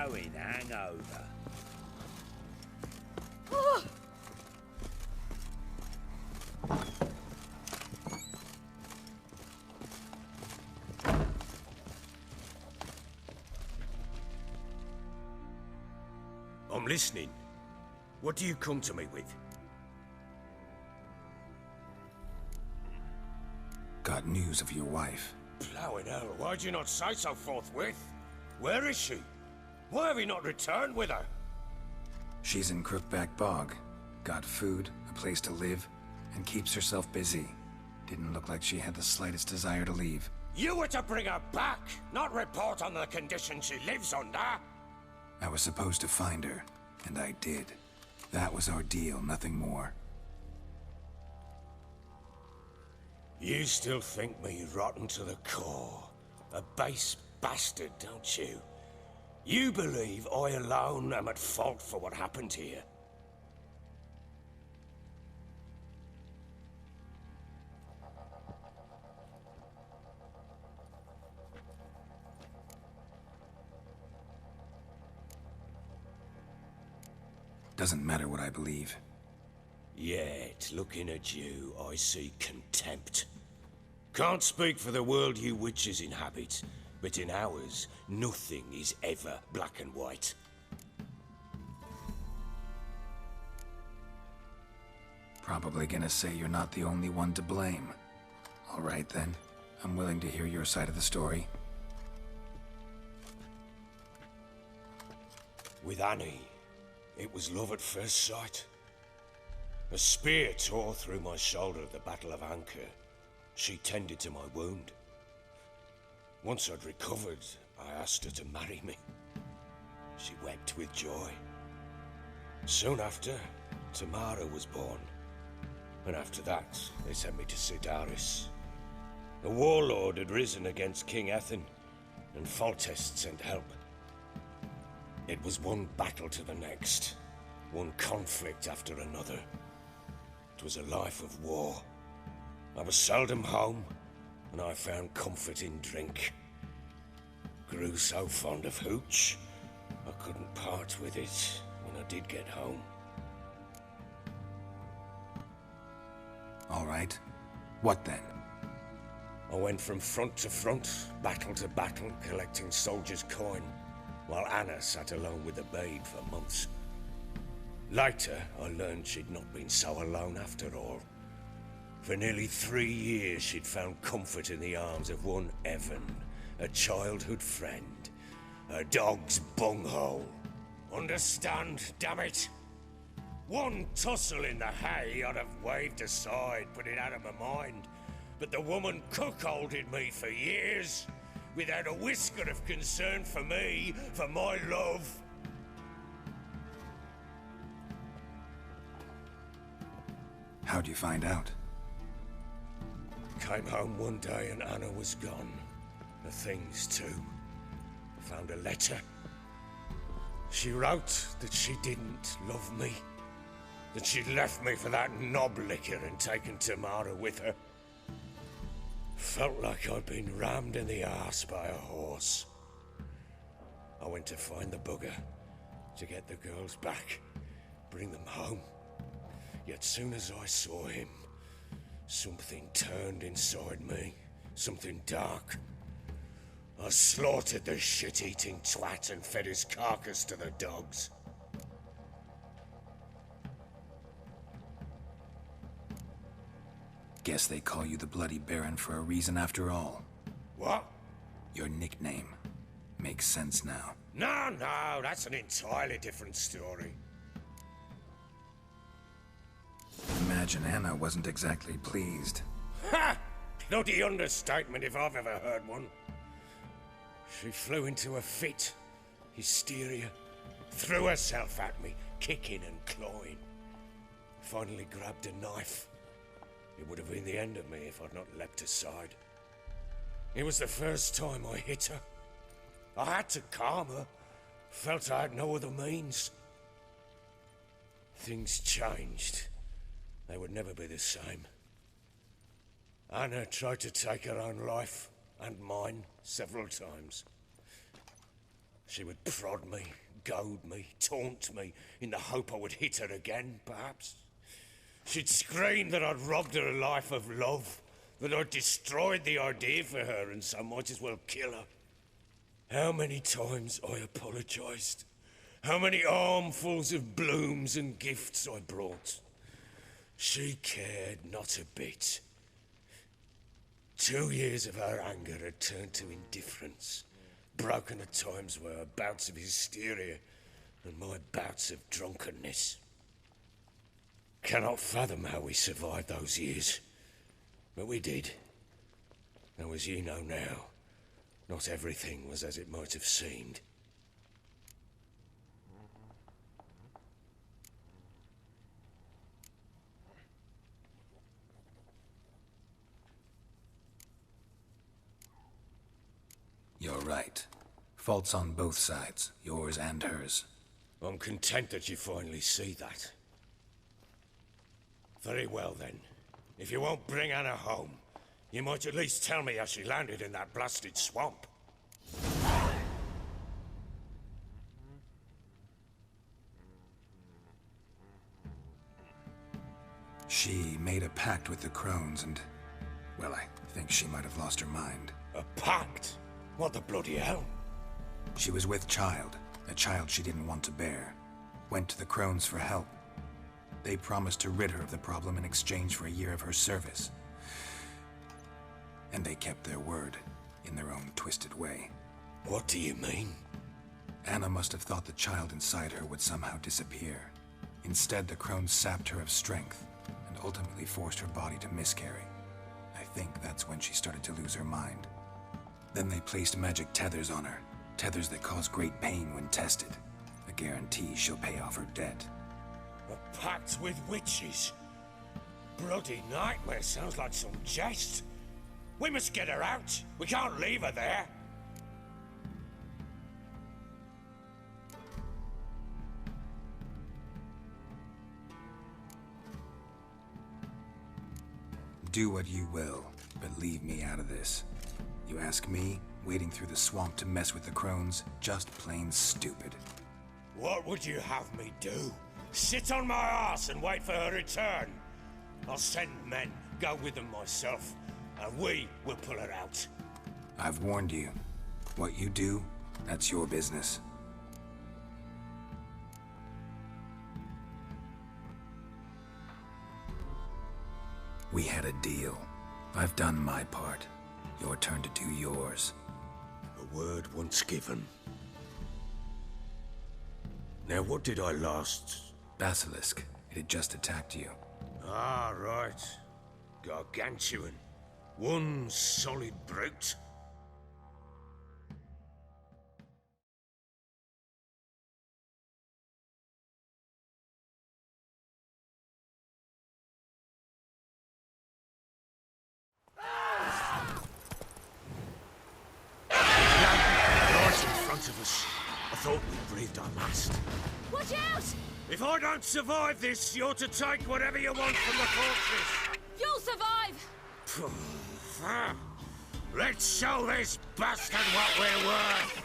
blowing hangover. I'm listening. What do you come to me with? Got news of your wife. Blowing hell, why'd you not say so forthwith? Where is she? Why have you not returned with her? She's in Crookback Bog. Got food, a place to live, and keeps herself busy. Didn't look like she had the slightest desire to leave. You were to bring her back, not report on the conditions she lives under. I was supposed to find her, and I did. That was our deal, nothing more. You still think me rotten to the core. A base bastard, don't you? You believe I alone am at fault for what happened here. Doesn't matter what I believe. Yet, looking at you, I see contempt. Can't speak for the world you witches inhabit, but in ours, nothing is ever black and white. Probably gonna say you're not the only one to blame. All right then, I'm willing to hear your side of the story. With Annie, it was love at first sight. A spear tore through my shoulder at the Battle of Anchor. She tended to my wound. Once I'd recovered, I asked her to marry me. She wept with joy. Soon after, Tamara was born. And after that, they sent me to Sidaris. A warlord had risen against King Ethan, and Foltest sent help. It was one battle to the next, one conflict after another. It was a life of war. I was seldom home, and I found comfort in drink. Grew so fond of hooch, I couldn't part with it when I did get home. All right. What then? I went from front to front, battle to battle, collecting soldiers' coin, while Anna sat alone with the babe for months. Later, I learned she'd not been so alone after all. For nearly 3 years, she'd found comfort in the arms of one Evan, a childhood friend, a dog's bunghole. Understand, damn it? One tussle in the hay I'd have waved aside, put it out of my mind. But the woman cuckolded me for years, without a whisker of concern for me, for my love. How'd you find out? Came home one day and Anna was gone. The things too. Found a letter. She wrote that she didn't love me. That she'd left me for that knob licker and taken Tamara with her. Felt like I'd been rammed in the arse by a horse. I went to find the bugger, to get the girls back, bring them home. Yet soon as I saw him, something turned inside me, something dark. I slaughtered the shit-eating twat and fed his carcass to the dogs. Guess they call you the Bloody Baron for a reason after all. What? Your nickname. Makes sense now. No, that's an entirely different story. Imagine Anna wasn't exactly pleased. Ha! Bloody understatement if I've ever heard one. She flew into a fit, hysteria, threw herself at me, kicking and clawing. Finally grabbed a knife. It would have been the end of me if I'd not leapt aside. It was the first time I hit her. I had to calm her. Felt I had no other means. Things changed. They would never be the same. Anna tried to take her own life, and mine, several times. She would prod me, goad me, taunt me, in the hope I would hit her again, perhaps. She'd scream that I'd robbed her a life of love, that I'd destroyed the idea for her and so might as well kill her. How many times I apologised. How many armfuls of blooms and gifts I brought. She cared not a bit. 2 years of her anger had turned to indifference, broken at times by her bouts of hysteria and my bouts of drunkenness. Cannot fathom how we survived those years, but we did. Though as ye know now, not everything was as it might have seemed. You're right. Faults on both sides, yours and hers. I'm content that you finally see that. Very well then. If you won't bring Anna home, you might at least tell me how she landed in that blasted swamp. She made a pact with the crones and, well, I think she might have lost her mind. A pact? What the bloody hell? She was with child, a child she didn't want to bear. Went to the crones for help. They promised to rid her of the problem in exchange for a year of her service. And they kept their word, in their own twisted way. What do you mean? Anna must have thought the child inside her would somehow disappear. Instead, the crones sapped her of strength, and ultimately forced her body to miscarry. I think that's when she started to lose her mind. Then they placed magic tethers on her, tethers that cause great pain when tested. A guarantee she'll pay off her debt. A pact with witches? Bloody nightmare, sounds like some jest. We must get her out. We can't leave her there. Do what you will, but leave me out of this. You ask me, wading through the swamp to mess with the crones, just plain stupid. What would you have me do? Sit on my ass and wait for her return? I'll send men, go with them myself, and we will pull her out. I've warned you. What you do, that's your business. We had a deal. I've done my part. Your turn to do yours. A word once given. Now what did I last... Basilisk. It had just attacked you. Ah, right. Gargantuan. One solid brute. Of us. I thought we breathed our last. Watch out! If I don't survive this, you're to take whatever you want from the corpses. You'll survive! Let's show this bastard what we're worth.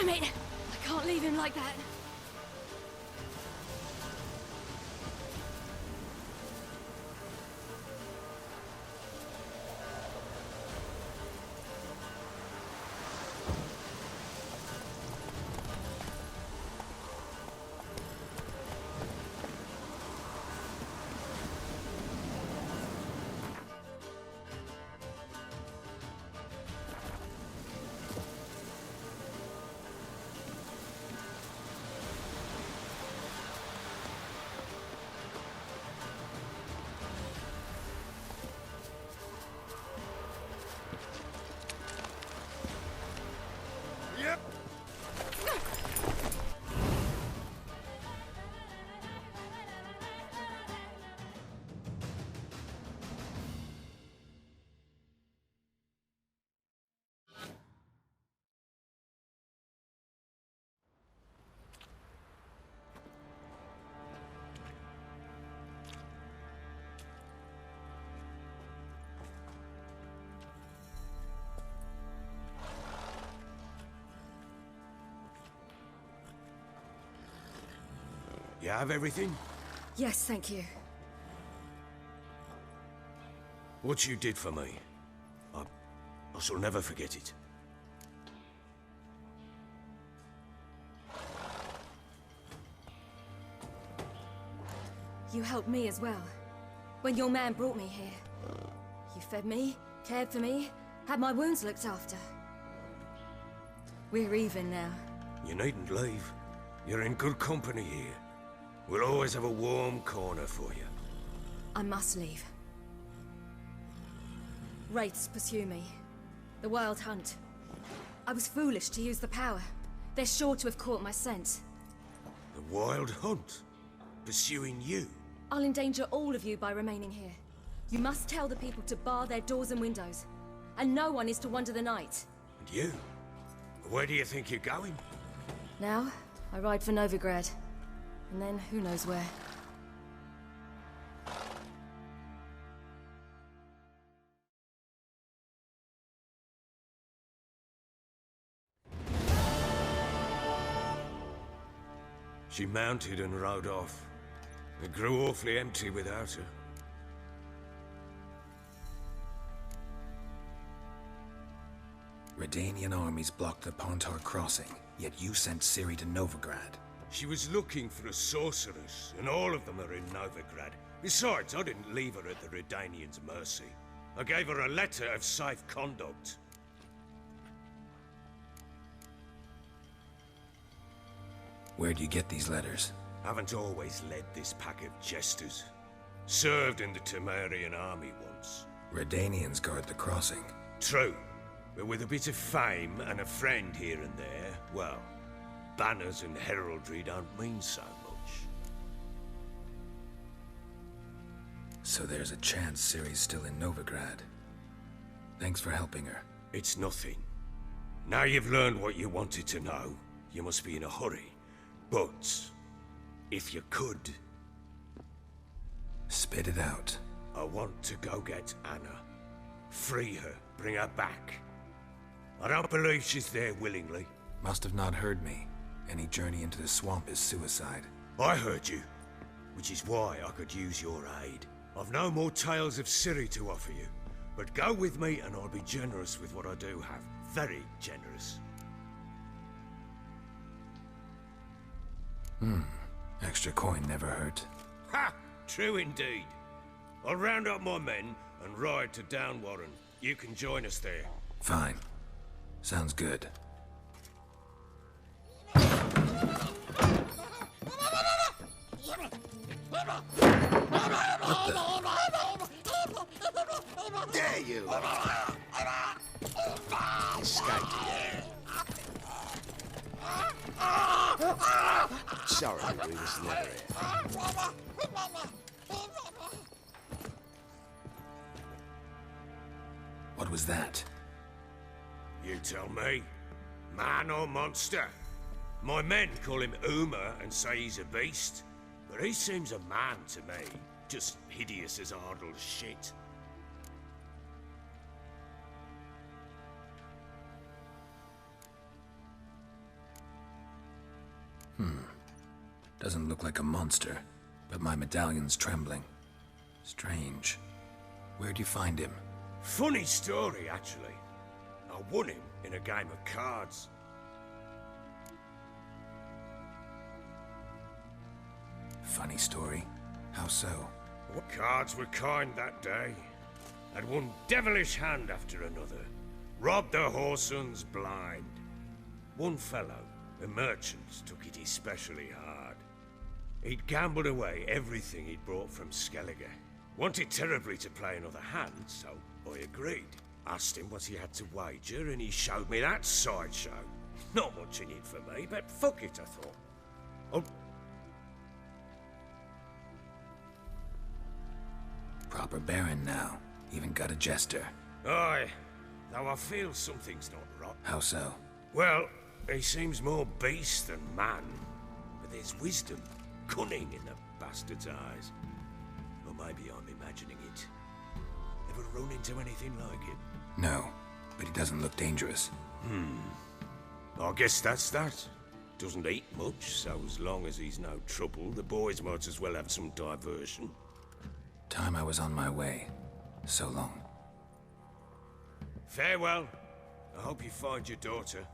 Damn it! I can't leave him like that. You have everything? Yes, thank you. What you did for me, I shall never forget it. You helped me as well. When your man brought me here. You fed me, cared for me, had my wounds looked after. We're even now. You needn't leave. You're in good company here. We'll always have a warm corner for you. I must leave. Wraiths pursue me. The Wild Hunt. I was foolish to use the power. They're sure to have caught my scent. The Wild Hunt? Pursuing you? I'll endanger all of you by remaining here. You must tell the people to bar their doors and windows. And no one is to wander the night. And you? Where do you think you're going? Now, I ride for Novigrad. And then, who knows where. She mounted and rode off. It grew awfully empty without her. Redanian armies blocked the Pontar crossing, yet you sent Ciri to Novigrad. She was looking for a sorceress, and all of them are in Novigrad. Besides, I didn't leave her at the Redanians' mercy. I gave her a letter of safe conduct. Where'd you get these letters? Haven't always led this pack of jesters. Served in the Temerian army once. Redanians guard the crossing. True, but with a bit of fame and a friend here and there, well, banners and heraldry don't mean so much. So there's a chance Ciri's still in Novigrad. Thanks for helping her. It's nothing. Now you've learned what you wanted to know, you must be in a hurry. But, if you could... Spit it out. I want to go get Anna. Free her, bring her back. I don't believe she's there willingly. Must have not heard me. Any journey into the swamp is suicide. I heard you, which is why I could use your aid. I've no more tales of Ciri to offer you, but go with me and I'll be generous with what I do have. Very generous. Extra coin never hurt. Ha! True indeed. I'll round up my men and ride to Downwarren. You can join us there. Fine. Sounds good. Dare you! Escaped. Sorry, we was never here. What was that? You tell me. Man or monster? My men call him Uma and say he's a beast, but he seems a man to me. Just hideous as Ardle's shit. Doesn't look like a monster, but my medallion's trembling. Strange. Where'd you find him? Funny story, actually. I won him in a game of cards. Funny story? How so? Cards were kind that day. Had one devilish hand after another. Robbed the whoresons blind. One fellow, a merchant, took it especially hard. He'd gambled away everything he'd brought from Skellige. Wanted terribly to play another hand, so I agreed. Asked him what he had to wager, and he showed me that sideshow. Not much in it for me, but fuck it, I thought. Oh. Proper baron now. Even got a jester. Aye, though I feel something's not right. How so? Well, he seems more beast than man. But there's wisdom, cunning in the bastard's eyes. Or maybe I'm imagining it. Ever run into anything like him? No, but he doesn't look dangerous. I guess that's that. Doesn't eat much, so as long as he's no trouble, the boys might as well have some diversion. Time I was on my way. So long. Farewell. I hope you find your daughter.